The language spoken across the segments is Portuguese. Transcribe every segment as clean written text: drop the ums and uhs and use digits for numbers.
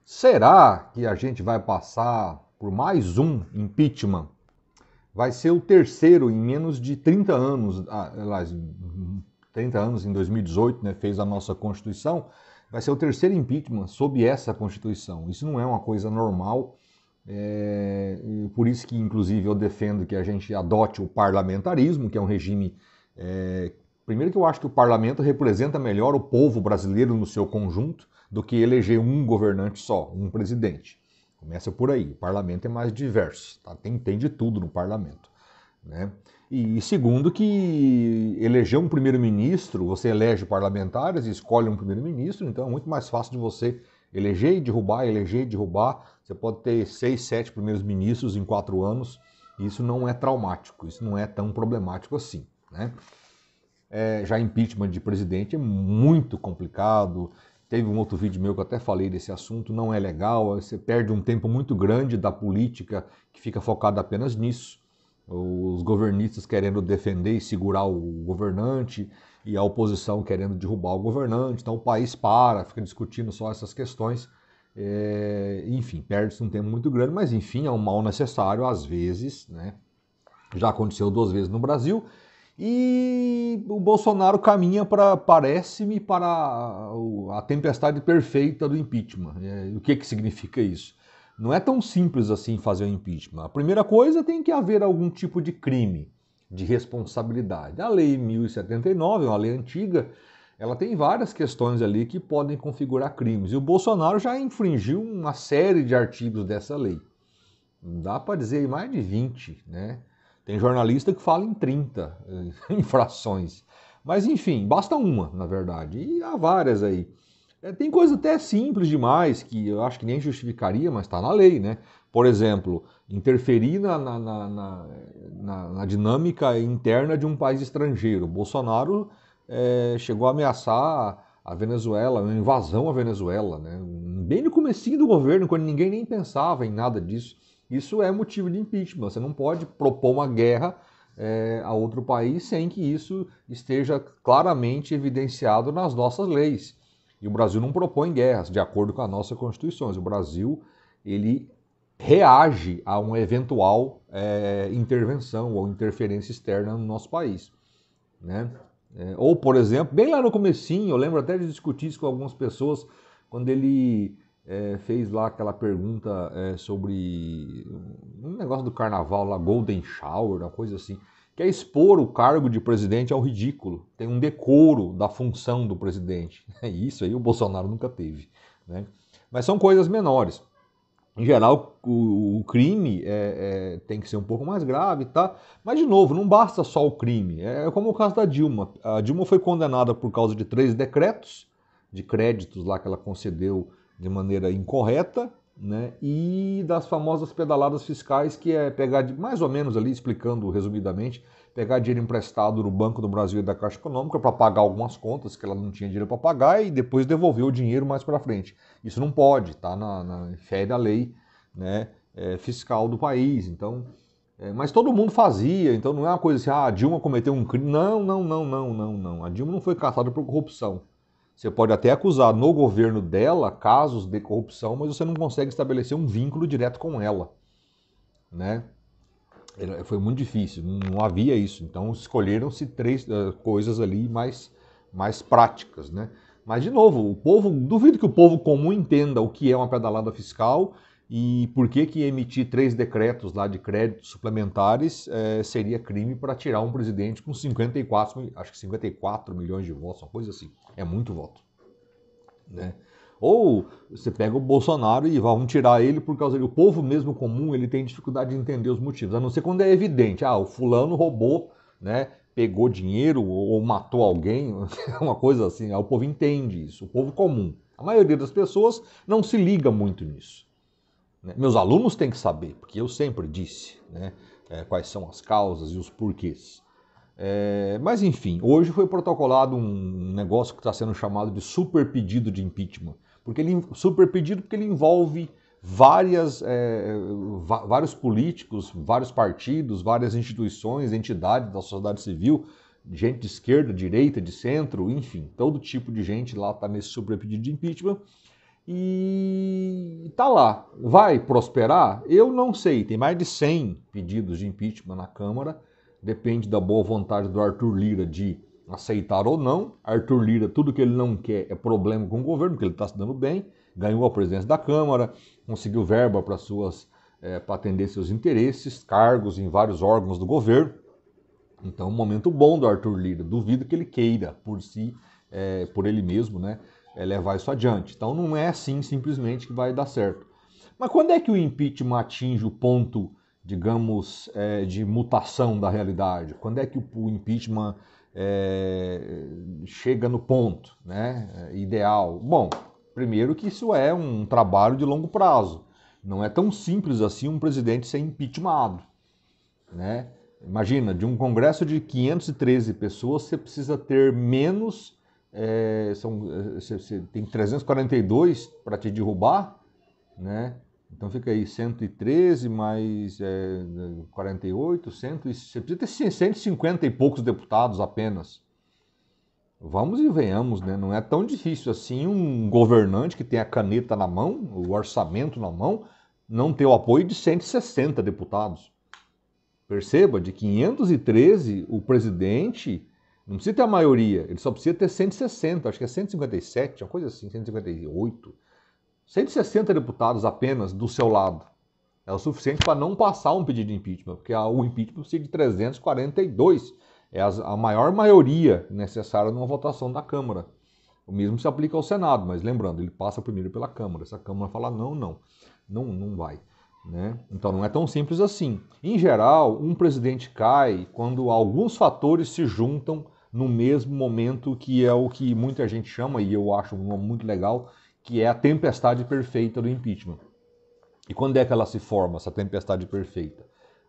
Será que a gente vai passar por mais um impeachment? Vai ser o terceiro em menos de 30 anos, aliás, 30 anos em 2018, né, fez a nossa Constituição, vai ser o terceiro impeachment sob essa Constituição. Isso não é uma coisa normal, por isso que, inclusive, eu defendo que a gente adote o parlamentarismo, que é um regime... primeiro que eu acho que o parlamento representa melhor o povo brasileiro no seu conjunto do que eleger um governante só, um presidente. Começa por aí. O parlamento é mais diverso, tá? Tem de tudo no parlamento, né? E segundo que eleger um primeiro-ministro, você elege parlamentares e escolhe um primeiro-ministro, então é muito mais fácil de você eleger e derrubar. Você pode ter 6, 7 primeiros-ministros em 4 anos, e isso não é traumático, isso não é tão problemático assim, né? Já impeachment de presidente é muito complicado. Teve um outro vídeo meu que eu até falei desse assunto, não é legal, você perde um tempo muito grande da política que fica focada apenas nisso. Os governistas querendo defender e segurar o governante e a oposição querendo derrubar o governante, então o país fica discutindo só essas questões. Enfim, perde-se um tempo muito grande, mas enfim, é um mal necessário às vezes, né? Já aconteceu 2 vezes no Brasil. E o Bolsonaro caminha parece-me, para a tempestade perfeita do impeachment. O que significa isso? Não é tão simples assim fazer o impeachment. A primeira coisa, tem que haver algum tipo de crime, de responsabilidade. A Lei 1079, uma lei antiga, ela tem várias questões ali que podem configurar crimes. E o Bolsonaro já infringiu uma série de artigos dessa lei. Dá para dizer mais de 20, né? Tem jornalista que fala em 30 infrações. Mas enfim, basta uma, na verdade. E há várias aí. Tem coisa até simples demais, que eu acho que nem justificaria, mas está na lei, né? Por exemplo, interferir na dinâmica interna de um país estrangeiro. Bolsonaro chegou a ameaçar a Venezuela, uma invasão à Venezuela, né? Bem no comecinho do governo, quando ninguém nem pensava em nada disso. Isso é motivo de impeachment. Você não pode propor uma guerra a outro país sem que isso esteja claramente evidenciado nas nossas leis. E o Brasil não propõe guerras, de acordo com a nossa Constituição. O Brasil, ele reage a uma eventual intervenção ou interferência externa no nosso país, né? Ou, por exemplo, bem lá no comecinho, eu lembro até de discutir isso com algumas pessoas, quando ele fez lá aquela pergunta sobre um negócio do carnaval lá, Golden Shower, uma coisa assim, que é expor o cargo de presidente ao ridículo. Tem um decoro da função do presidente. Isso aí o Bolsonaro nunca teve, né? Mas são coisas menores. Em geral, o crime tem que ser um pouco mais grave, tá? Mas, de novo, não basta só o crime. É como o caso da Dilma. A Dilma foi condenada por causa de 3 decretos de créditos lá que ela concedeu de maneira incorreta, né? E das famosas pedaladas fiscais, que é pegar, mais ou menos ali, explicando resumidamente, pegar dinheiro emprestado no Banco do Brasil e da Caixa Econômica para pagar algumas contas que ela não tinha dinheiro para pagar e depois devolver o dinheiro mais para frente. Isso não pode, tá na fé da lei, né, fiscal do país. Então, mas todo mundo fazia, então não é uma coisa assim, a Dilma cometeu um crime. Não, não, não, não, não, não. A Dilma não foi caçada por corrupção. Você pode até acusar no governo dela casos de corrupção, mas você não consegue estabelecer um vínculo direto com ela, né? Foi muito difícil, não havia isso. Então escolheram-se 3 coisas ali mais práticas, né? Mas, de novo, duvido que o povo comum entenda o que é uma pedalada fiscal e por que emitir 3 decretos lá de créditos suplementares seria crime para tirar um presidente com 54 milhões de votos, uma coisa assim. É muito voto, né? Ou você pega o Bolsonaro e vamos tirar ele por causa do povo mesmo comum, ele tem dificuldade de entender os motivos, a não ser quando é evidente, o fulano roubou, né, pegou dinheiro ou matou alguém, uma coisa assim, o povo entende isso, o povo comum. A maioria das pessoas não se liga muito nisso, né? Meus alunos têm que saber, porque eu sempre disse, né, quais são as causas e os porquês. Mas enfim, hoje foi protocolado um negócio que está sendo chamado de super pedido de impeachment. Super pedido porque ele envolve vários políticos, vários partidos, várias instituições, entidades da sociedade civil, gente de esquerda, direita, de centro, enfim, todo tipo de gente lá está nesse super pedido de impeachment. E tá lá. Vai prosperar? Eu não sei. Tem mais de 100 pedidos de impeachment na Câmara. Depende da boa vontade do Arthur Lira de aceitar ou não. Arthur Lira, tudo que ele não quer é problema com o governo, porque ele está se dando bem. Ganhou a presidência da Câmara, conseguiu verba para atender seus interesses, cargos em vários órgãos do governo. Então, um momento bom do Arthur Lira. Duvido que ele queira, por si, por ele mesmo, né, levar isso adiante. Então, não é assim simplesmente que vai dar certo. Mas quando é que o impeachment atinge o ponto, digamos, de mutação da realidade? Quando é que o impeachment chega no ponto, né, ideal? Bom, primeiro que isso é um trabalho de longo prazo. Não é tão simples assim um presidente ser impeachmentado, né? Imagina, de um congresso de 513 pessoas, você precisa ter menos, você tem 342 para te derrubar, né? Então fica aí 113 mais 48, você precisa ter 150 e poucos deputados apenas. Vamos e venhamos, né? Não é tão difícil assim um governante que tem a caneta na mão, o orçamento na mão, não ter o apoio de 160 deputados. Perceba, de 513, o presidente não precisa ter a maioria, ele só precisa ter 160, acho que é 157, uma coisa assim, 158. 160 deputados apenas do seu lado. É o suficiente para não passar um pedido de impeachment, porque o impeachment precisa de 342. É a maior maioria necessária numa votação da Câmara. O mesmo se aplica ao Senado, mas lembrando, ele passa primeiro pela Câmara. Se a Câmara falar não vai. Né? Então não é tão simples assim. Em geral, um presidente cai quando alguns fatores se juntam no mesmo momento, que é o que muita gente chama, e eu acho um nome muito legal, que é a tempestade perfeita do impeachment. E quando é que ela se forma, essa tempestade perfeita?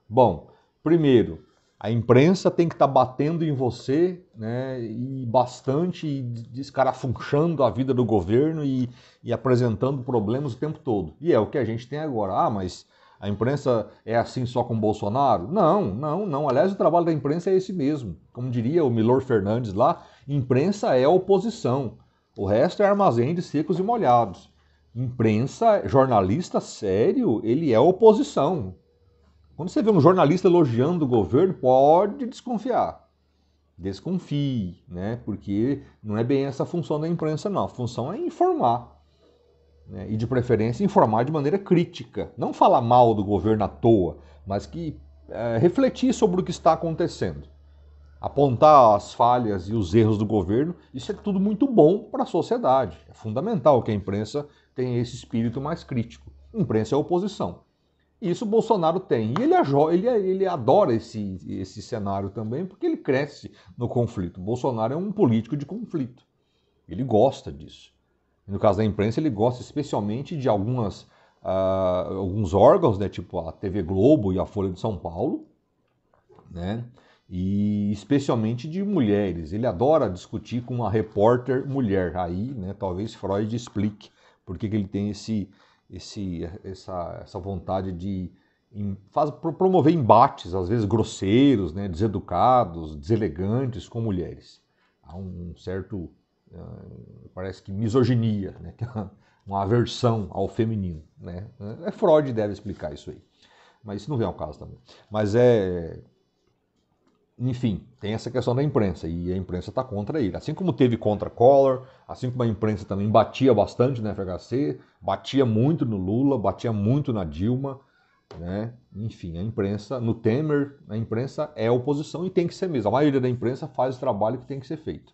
Bom, primeiro, a imprensa tem que estar batendo em você, né, e bastante, e descarafunchando a vida do governo e apresentando problemas o tempo todo. E é o que a gente tem agora. Ah, mas a imprensa é assim só com Bolsonaro? Não. Aliás, o trabalho da imprensa é esse mesmo. Como diria o Milor Fernandes lá, imprensa é oposição. O resto é armazém de secos e molhados. Imprensa, jornalista sério, ele é oposição. Quando você vê um jornalista elogiando o governo, pode desconfiar. Desconfie, né? Porque não é bem essa a função da imprensa, não. A função é informar. Né? E de preferência informar de maneira crítica. Não falar mal do governo à toa, mas que refletir sobre o que está acontecendo. Apontar as falhas e os erros do governo, isso é tudo muito bom para a sociedade. É fundamental que a imprensa tenha esse espírito mais crítico. A imprensa é a oposição. Isso o Bolsonaro tem. E ele adora esse cenário também, porque ele cresce no conflito. O Bolsonaro é um político de conflito. Ele gosta disso. No caso da imprensa, ele gosta especialmente de alguns órgãos, né, tipo a TV Globo e a Folha de São Paulo, né, e especialmente de mulheres. Ele adora discutir com uma repórter mulher. Aí, né, talvez Freud explique por que ele tem essa vontade de promover embates, às vezes grosseiros, né, deseducados, deselegantes com mulheres. Há um certo, parece que misoginia, né, que é uma aversão ao feminino. Né? Freud deve explicar isso aí. Mas isso não vem ao caso também. Mas enfim, tem essa questão da imprensa, e a imprensa está contra ele. Assim como teve contra Collor, assim como a imprensa também batia bastante no FHC, batia muito no Lula, batia muito na Dilma, né? Enfim, a imprensa, no Temer, a imprensa é oposição e tem que ser mesmo. A maioria da imprensa faz o trabalho que tem que ser feito.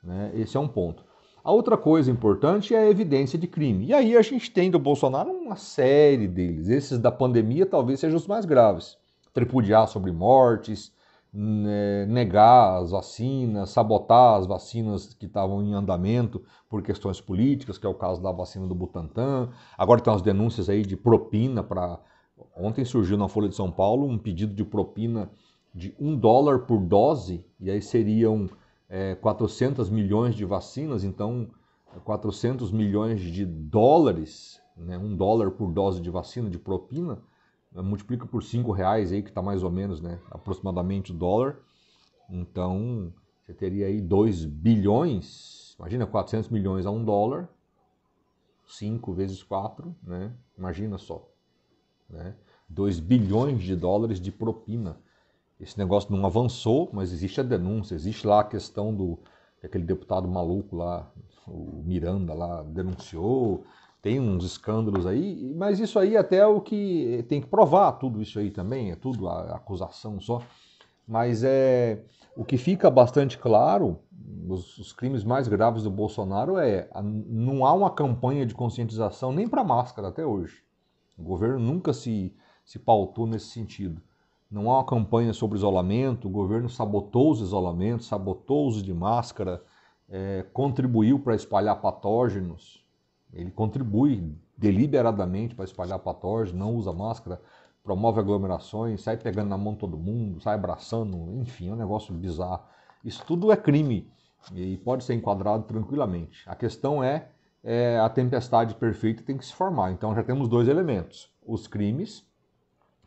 Né? Esse é um ponto. A outra coisa importante é a evidência de crime. E aí a gente tem do Bolsonaro uma série deles. Esses da pandemia talvez sejam os mais graves. Tripudiar sobre mortes, negar as vacinas, sabotar as vacinas que estavam em andamento por questões políticas, que é o caso da vacina do Butantan. Agora tem umas denúncias aí de propina para... Ontem surgiu na Folha de São Paulo um pedido de propina de $1 por dose, e aí seriam 400 milhões de vacinas, então 400 milhões de dólares, né, $1 por dose de vacina de propina, multiplica por R$5 aí, que está mais ou menos, né, aproximadamente o dólar. Então, você teria aí 2 bilhões, imagina 400 milhões a $1, 5 vezes 4, né? Imagina só, né? 2 bilhões de dólares de propina. Esse negócio não avançou, mas existe a denúncia, existe lá a questão daquele deputado maluco lá, o Miranda lá, denunciou, tem uns escândalos aí, mas isso aí até é o que tem que provar, tudo isso aí também, é tudo a acusação só. Mas o que fica bastante claro, os crimes mais graves do Bolsonaro não há uma campanha de conscientização nem para máscara até hoje. O governo nunca se pautou nesse sentido. Não há uma campanha sobre isolamento, o governo sabotou os isolamentos, sabotou o uso de máscara, contribuiu para espalhar patógenos. Ele contribui deliberadamente para espalhar patógenos, não usa máscara, promove aglomerações, sai pegando na mão todo mundo, sai abraçando, enfim, é um negócio bizarro. Isso tudo é crime e pode ser enquadrado tranquilamente. A questão a tempestade perfeita tem que se formar. Então já temos dois elementos, os crimes,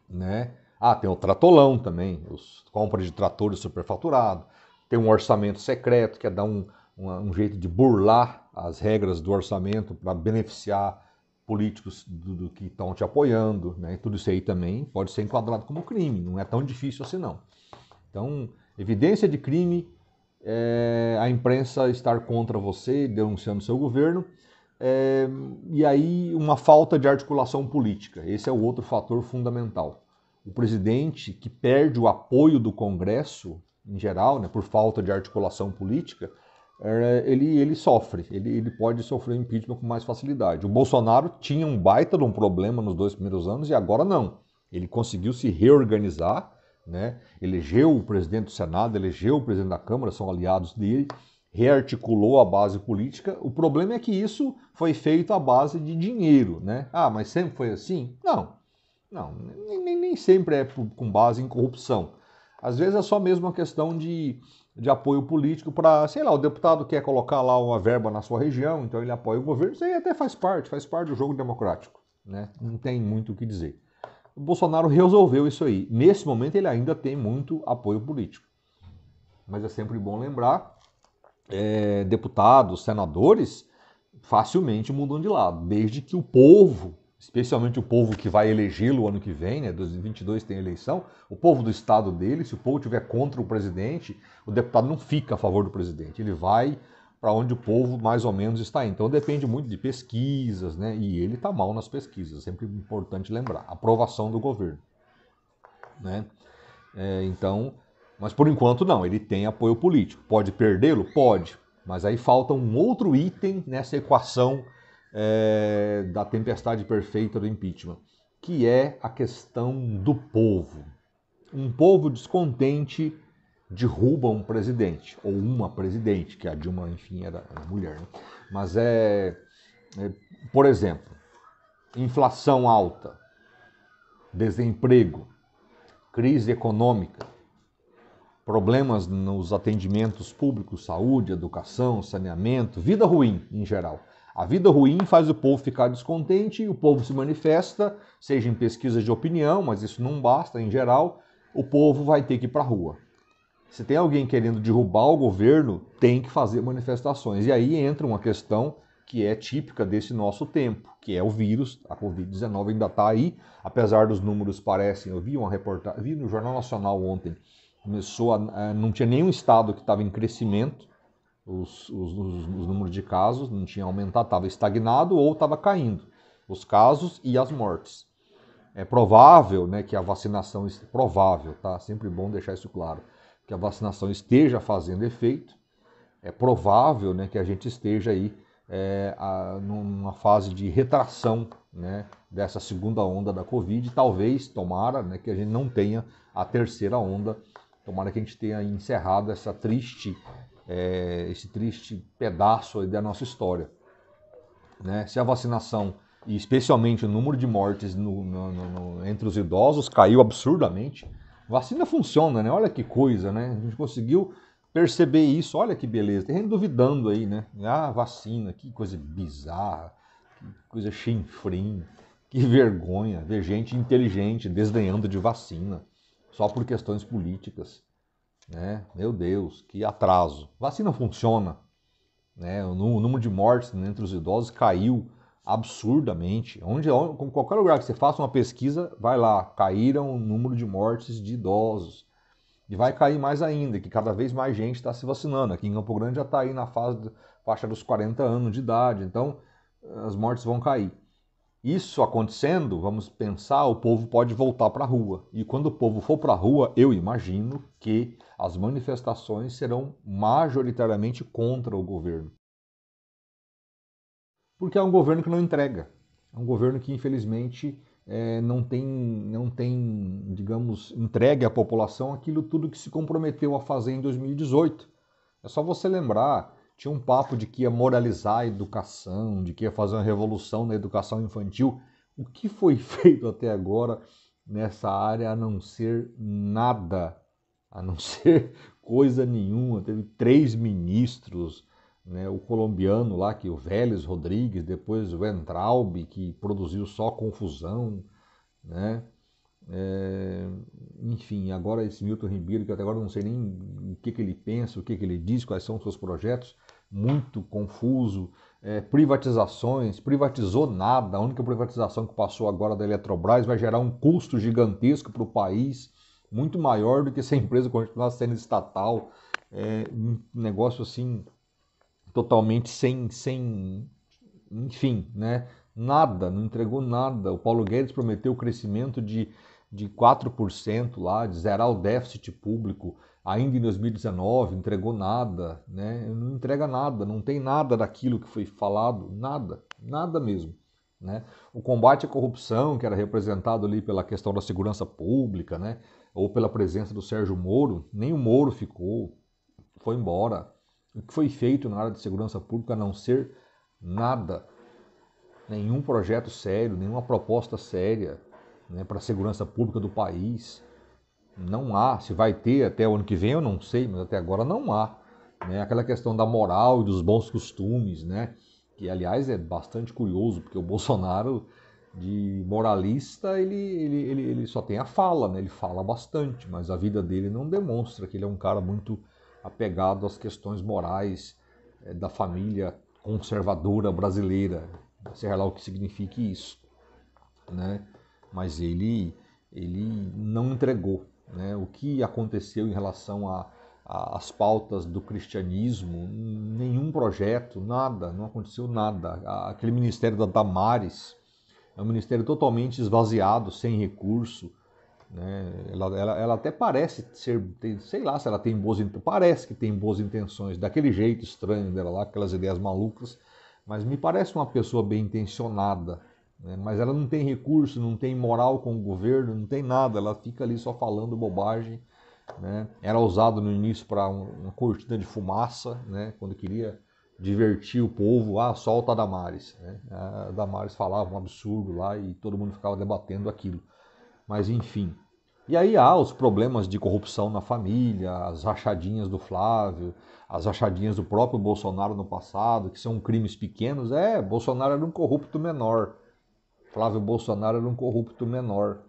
né? Tem o tratolão também, os compras de tratores superfaturados, tem um orçamento secreto, que é dar um jeito de burlar as regras do orçamento para beneficiar políticos do que estão te apoiando, né? Tudo isso aí também pode ser enquadrado como crime, não é tão difícil assim não. Então, evidência de crime é a imprensa estar contra você, denunciando seu governo, e aí uma falta de articulação política, esse é o outro fator fundamental. O presidente que perde o apoio do Congresso, em geral, né, por falta de articulação política, ele sofre, ele pode sofrer impeachment com mais facilidade. O Bolsonaro tinha um baita de um problema nos 2 primeiros anos e agora não. Ele conseguiu se reorganizar, né, elegeu o presidente do Senado, elegeu o presidente da Câmara, são aliados dele, rearticulou a base política. O problema é que isso foi feito à base de dinheiro, né? Mas sempre foi assim? Não, nem sempre é com base em corrupção. Às vezes é só mesmo uma questão de apoio político para, sei lá, o deputado quer colocar lá uma verba na sua região, então ele apoia o governo, isso aí até faz parte do jogo democrático, né? Não tem muito o que dizer. O Bolsonaro resolveu isso aí. Nesse momento ele ainda tem muito apoio político. Mas é sempre bom lembrar, deputados, senadores, facilmente mudam de lado, desde que o povo, especialmente o povo que vai elegê-lo ano que vem, né, 2022 tem eleição, o povo do estado dele, se o povo estiver contra o presidente, o deputado não fica a favor do presidente, ele vai para onde o povo mais ou menos está indo. Então depende muito de pesquisas, né, e ele está mal nas pesquisas, é sempre importante lembrar, aprovação do governo, né? Então, mas por enquanto não, ele tem apoio político. Pode perdê-lo? Pode. Mas aí falta um outro item nessa equação da tempestade perfeita do impeachment, que é a questão do povo. Um povo descontente derruba um presidente, ou uma presidente, que a Dilma, enfim, era mulher. Né? Mas por exemplo, inflação alta, desemprego, crise econômica, problemas nos atendimentos públicos, saúde, educação, saneamento, vida ruim em geral. A vida ruim faz o povo ficar descontente, o povo se manifesta, seja em pesquisas de opinião, mas isso não basta, em geral, o povo vai ter que ir para a rua. Se tem alguém querendo derrubar o governo, tem que fazer manifestações. E aí entra uma questão que é típica desse nosso tempo, que é o vírus, a Covid-19 ainda está aí, apesar dos números parecem, eu vi uma reportagem, vi no Jornal Nacional ontem, não tinha nenhum estado que estava em crescimento, os números de casos, não tinha aumentado, estava estagnado ou estava caindo, os casos e as mortes. É provável, né, que a vacinação, provável, tá? Sempre bom deixar isso claro, que a vacinação esteja fazendo efeito, é provável, né, que a gente esteja aí numa fase de retração, né, dessa segunda onda da Covid, talvez, tomara, né, que a gente não tenha a terceira onda, tomara que a gente tenha encerrado esse triste pedaço aí da nossa história. Né? Se a vacinação, e especialmente o número de mortes entre os idosos, caiu absurdamente, vacina funciona, né? Olha que coisa, né? A gente conseguiu perceber isso, olha que beleza. Tem gente duvidando aí, né? Vacina, que coisa bizarra, que coisa chinfrim, que vergonha ver gente inteligente desdenhando de vacina, só por questões políticas. Né? Meu Deus, que atraso. Vacina funciona. Né? O número de mortes entre os idosos caiu absurdamente. Com qualquer lugar que você faça uma pesquisa, vai lá, caíram o número de mortes de idosos. E vai cair mais ainda, que cada vez mais gente está se vacinando. Aqui em Campo Grande já está aí na faixa dos 40 anos de idade, então as mortes vão cair. Isso acontecendo, vamos pensar, o povo pode voltar para a rua. E quando o povo for para a rua, eu imagino que as manifestações serão majoritariamente contra o governo. Porque é um governo que não entrega. É um governo que, infelizmente, não tem, digamos, entregue à população aquilo tudo que se comprometeu a fazer em 2018. É só você lembrar, tinha um papo de que ia moralizar a educação, de que ia fazer uma revolução na educação infantil. O que foi feito até agora nessa área a não ser nada, a não ser coisa nenhuma? Teve 3 ministros, né, o colombiano lá, que o Vélez Rodrigues, depois o Weintraub, que produziu só confusão, né? É, enfim, agora esse Milton Ribeiro, que até agora não sei nem o que ele pensa, o que ele diz, quais são os seus projetos, muito confuso. Privatizações, privatizou nada, a única privatização que passou agora da Eletrobras vai gerar um custo gigantesco para o país, muito maior do que se a empresa continuar sendo estatal. Um negócio assim totalmente enfim, né? Nada, não entregou nada. O Paulo Guedes prometeu o crescimento de 4% lá, de zerar o déficit público ainda em 2019, entregou nada, né? Não entrega nada, não tem nada daquilo que foi falado, nada, nada mesmo. Né? O combate à corrupção, que era representado ali pela questão da segurança pública, né? Ou pela presença do Sérgio Moro, nem o Moro ficou, foi embora. O que foi feito na área de segurança pública a não ser nada, nenhum projeto sério, nenhuma proposta séria, né, para a segurança pública do país. Não há. Se vai ter até o ano que vem, eu não sei, mas até agora não há. Né? Aquela questão da moral e dos bons costumes, né? Que aliás é bastante curioso, porque o Bolsonaro, de moralista, ele só tem a fala, né? Ele fala bastante, mas a vida dele não demonstra que ele é um cara muito apegado às questões morais da família conservadora brasileira, seja lá o que signifique isso, né? Mas ele não entregou, né? O que aconteceu em relação às pautas do cristianismo, nenhum projeto, nada, não aconteceu nada. Aquele ministério da Damares é um ministério totalmente esvaziado, sem recurso, né? Ela até parece ser, sei lá se ela tem boas intenções, parece que tem boas intenções, daquele jeito estranho dela lá, aquelas ideias malucas, mas me parece uma pessoa bem intencionada, né? Mas ela não tem recurso, não tem moral com o governo, não tem nada, ela fica ali só falando bobagem, né? Era usado no início para uma cortina de fumaça, né? Quando queria divertir o povo, solta a Damares, né? A Damares falava um absurdo lá e todo mundo ficava debatendo aquilo. Mas enfim. E aí há os problemas de corrupção na família, as rachadinhas do Flávio, as rachadinhas do próprio Bolsonaro no passado, que são crimes pequenos. Bolsonaro era um corrupto menor. Flávio Bolsonaro era um corrupto menor.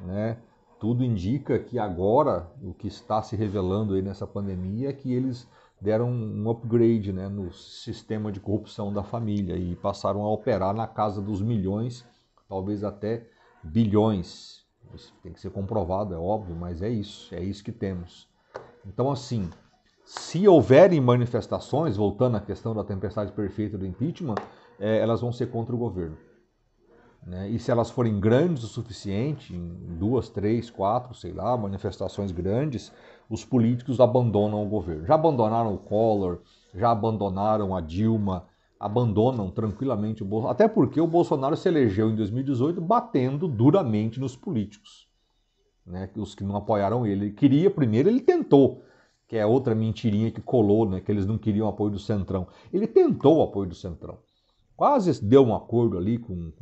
Né? Tudo indica que agora, o que está se revelando aí nessa pandemia, é que eles deram um upgrade, né, no sistema de corrupção da família e passaram a operar na casa dos milhões, talvez até bilhões. Isso tem que ser comprovado, é óbvio, mas é isso que temos. Então, assim, se houverem manifestações, voltando à questão da tempestade perfeita do impeachment, elas vão ser contra o governo. Né? E se elas forem grandes o suficiente, em 2, 3, 4, sei lá, manifestações grandes, os políticos abandonam o governo. Já abandonaram o Collor, já abandonaram a Dilma, abandonam tranquilamente o Bolsonaro. Até porque o Bolsonaro se elegeu em 2018 batendo duramente nos políticos, né? Os que não apoiaram ele. Ele queria, primeiro ele tentou, que é outra mentirinha que colou, né? Que eles não queriam o apoio do Centrão. Ele tentou o apoio do Centrão. Quase deu um acordo ali com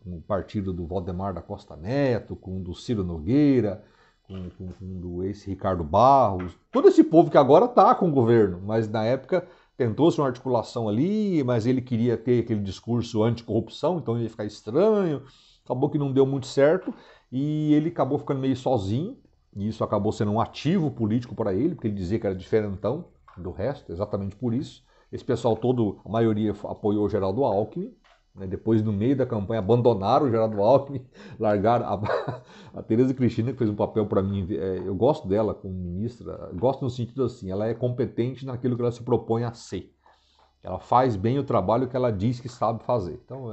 o partido do Valdemar da Costa Neto, com o do Ciro Nogueira, com o do ex-Ricardo Barros. Todo esse povo que agora está com o governo, mas na época tentou-se uma articulação ali, mas ele queria ter aquele discurso anticorrupção, então ia ficar estranho. Acabou que não deu muito certo e ele acabou ficando meio sozinho. E isso acabou sendo um ativo político para ele, porque ele dizia que era diferentão do resto, exatamente por isso. Esse pessoal todo, a maioria apoiou o Geraldo Alckmin, né? Depois, no meio da campanha, abandonaram o Geraldo Alckmin, largaram a Tereza Cristina, que fez um papel para mim, eu gosto dela como ministra, gosto no sentido assim, ela é competente naquilo que ela se propõe a ser. Ela faz bem o trabalho que ela diz que sabe fazer. Então,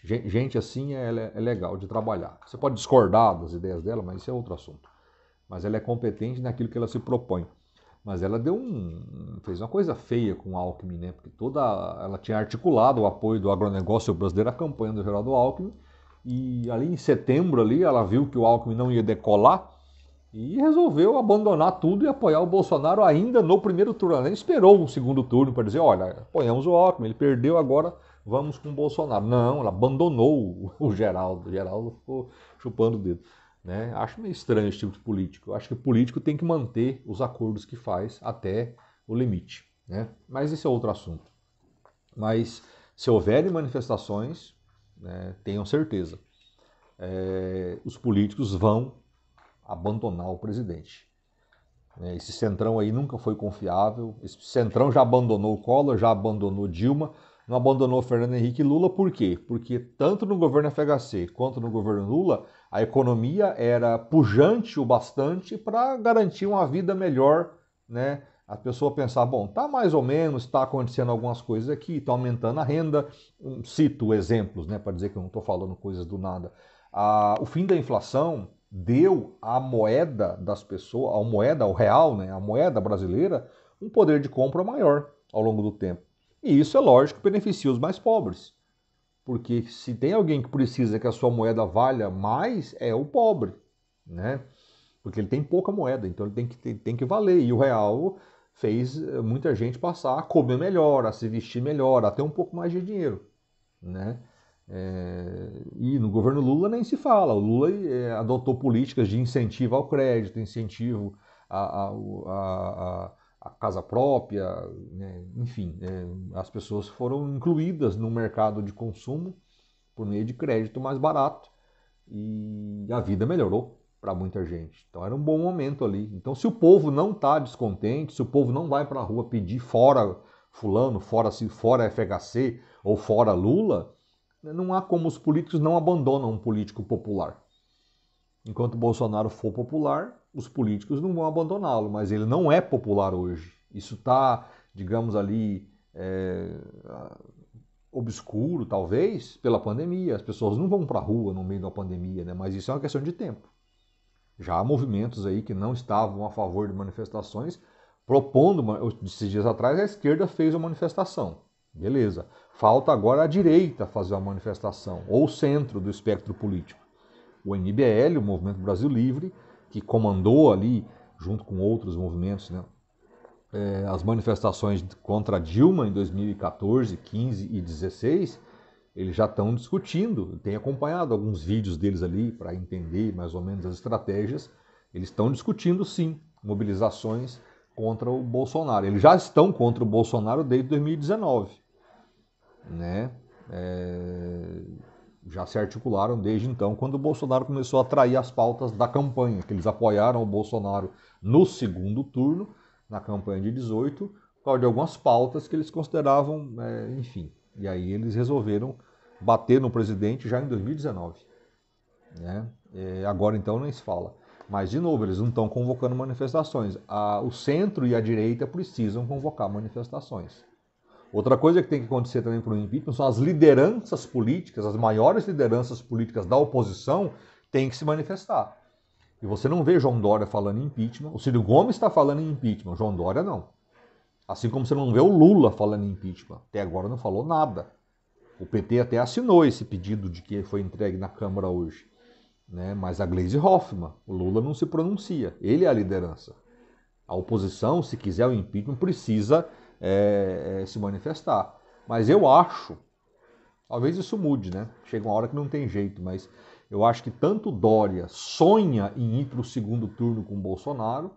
gente assim é legal de trabalhar. Você pode discordar das ideias dela, mas isso é outro assunto. Mas ela é competente naquilo que ela se propõe. Mas ela fez uma coisa feia com o Alckmin, né? Porque ela tinha articulado o apoio do agronegócio brasileiro à campanha do Geraldo Alckmin. E ali em setembro ali, ela viu que o Alckmin não ia decolar e resolveu abandonar tudo e apoiar o Bolsonaro ainda no primeiro turno. Ela nem esperou um segundo turno para dizer, olha, apoiamos o Alckmin, ele perdeu, agora vamos com o Bolsonaro. Não, ela abandonou o Geraldo. O Geraldo ficou chupando o dedo. Né? Acho meio estranho esse tipo de político. Acho que o político tem que manter os acordos que faz até o limite. Né? Mas esse é outro assunto. Mas se houverem manifestações, né, tenham certeza, os políticos vão abandonar o presidente. Esse centrão aí nunca foi confiável. Esse centrão já abandonou o Collor, já abandonou Dilma, não abandonou Fernando Henrique e Lula. Por quê? Porque tanto no governo FHC quanto no governo Lula, a economia era pujante o bastante para garantir uma vida melhor, né? A pessoa pensar, bom, tá mais ou menos, está acontecendo algumas coisas aqui, está aumentando a renda. Cito exemplos, né, para dizer que eu não estou falando coisas do nada. O fim da inflação deu à moeda das pessoas, a moeda, o real, né, a moeda brasileira, um poder de compra maior ao longo do tempo. E isso é lógico que beneficia os mais pobres. Porque se tem alguém que precisa que a sua moeda valha mais, é o pobre, né? Porque ele tem pouca moeda, então ele tem que valer. E o real fez muita gente passar a comer melhor, a se vestir melhor, a ter um pouco mais de dinheiro, né? E no governo Lula nem se fala. O Lula adotou políticas de incentivo ao crédito, incentivo à casa própria, né? Enfim, as pessoas foram incluídas no mercado de consumo por meio de crédito mais barato e a vida melhorou para muita gente. Então era um bom momento ali. Então se o povo não está descontente, se o povo não vai para a rua pedir fora fulano, fora FHC ou fora Lula, não há como os políticos não abandonam um político popular. Enquanto Bolsonaro for popular, os políticos não vão abandoná-lo, mas ele não é popular hoje. Isso está, digamos ali, obscuro, talvez, pela pandemia. As pessoas não vão para a rua no meio da pandemia, né? Mas isso é uma questão de tempo. Já há movimentos aí que não estavam a favor de manifestações, propondo, esses dias atrás a esquerda fez uma manifestação. Beleza. Falta agora a direita fazer uma manifestação, ou o centro do espectro político. O MBL, o Movimento Brasil Livre, que comandou ali, junto com outros movimentos, né, as manifestações contra Dilma em 2014, 15 e 16, eles já estão discutindo, tenho acompanhado alguns vídeos deles ali para entender mais ou menos as estratégias, eles estão discutindo sim mobilizações contra o Bolsonaro. Eles já estão contra o Bolsonaro desde 2019, né? Já se articularam desde então, quando o Bolsonaro começou a atrair as pautas da campanha, que eles apoiaram o Bolsonaro no segundo turno, na campanha de 18, por causa de algumas pautas que eles consideravam, enfim. E aí eles resolveram bater no presidente já em 2019. Né? Agora então nem se fala. Mas, de novo, eles não estão convocando manifestações. O centro e a direita precisam convocar manifestações. Outra coisa que tem que acontecer também para o impeachment são as lideranças políticas, as maiores lideranças políticas da oposição têm que se manifestar. E você não vê João Dória falando em impeachment, o Ciro Gomes está falando em impeachment, João Dória não. Assim como você não vê o Lula falando em impeachment, até agora não falou nada. O PT até assinou esse pedido de que foi entregue na Câmara hoje. Né? Mas a Gleisi Hoffmann, o Lula não se pronuncia, ele é a liderança. A oposição, se quiser o impeachment, precisa se manifestar. Mas eu acho, talvez isso mude, né? Chega uma hora que não tem jeito, mas eu acho que tanto Dória sonha em ir para o segundo turno com o Bolsonaro,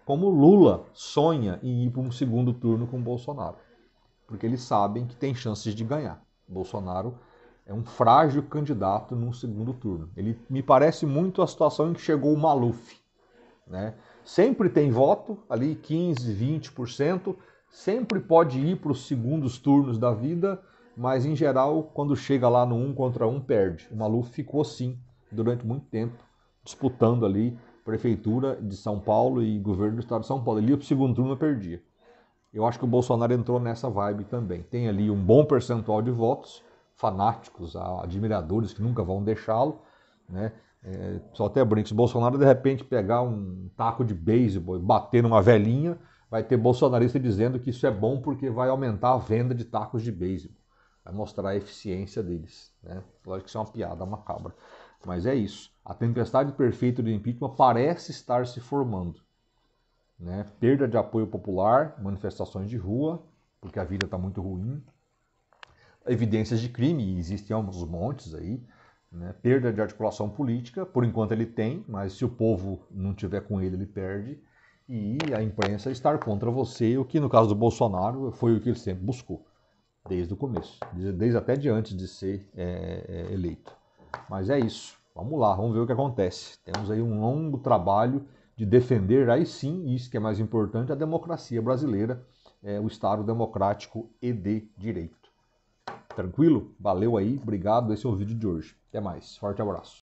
como Lula sonha em ir para um segundo turno com o Bolsonaro. Porque eles sabem que tem chances de ganhar. Bolsonaro é um frágil candidato no segundo turno. Ele me parece muito a situação em que chegou o Maluf. Né? Sempre tem voto, ali 15%, 20%, sempre pode ir para os segundos turnos da vida, mas em geral, quando chega lá no 1 contra 1, perde. O Maluf ficou assim durante muito tempo, disputando ali prefeitura de São Paulo e governo do estado de São Paulo. Ele ia para o segundo turno e perdia. Eu acho que o Bolsonaro entrou nessa vibe também. Tem ali um bom percentual de votos, fanáticos, admiradores que nunca vão deixá-lo, né? Só até brinco, se o Bolsonaro de repente pegar um taco de beisebol e bater numa velhinha, vai ter bolsonarista dizendo que isso é bom porque vai aumentar a venda de tacos de beisebol. Vai mostrar a eficiência deles, né? Lógico que isso é uma piada macabra. Mas é isso. A tempestade perfeita do impeachment parece estar se formando. Né? Perda de apoio popular, manifestações de rua, porque a vida está muito ruim. Evidências de crime, e existem alguns montes aí. Né? Perda de articulação política, por enquanto ele tem, mas se o povo não tiver com ele, ele perde. E a imprensa estar contra você, o que no caso do Bolsonaro foi o que ele sempre buscou, desde o começo, desde até de antes de ser eleito. Mas é isso, vamos lá, vamos ver o que acontece. Temos aí um longo trabalho de defender, aí sim, isso que é mais importante, a democracia brasileira, o Estado democrático e de direito. Tranquilo? Valeu aí, obrigado, esse é o vídeo de hoje. Até mais, forte abraço.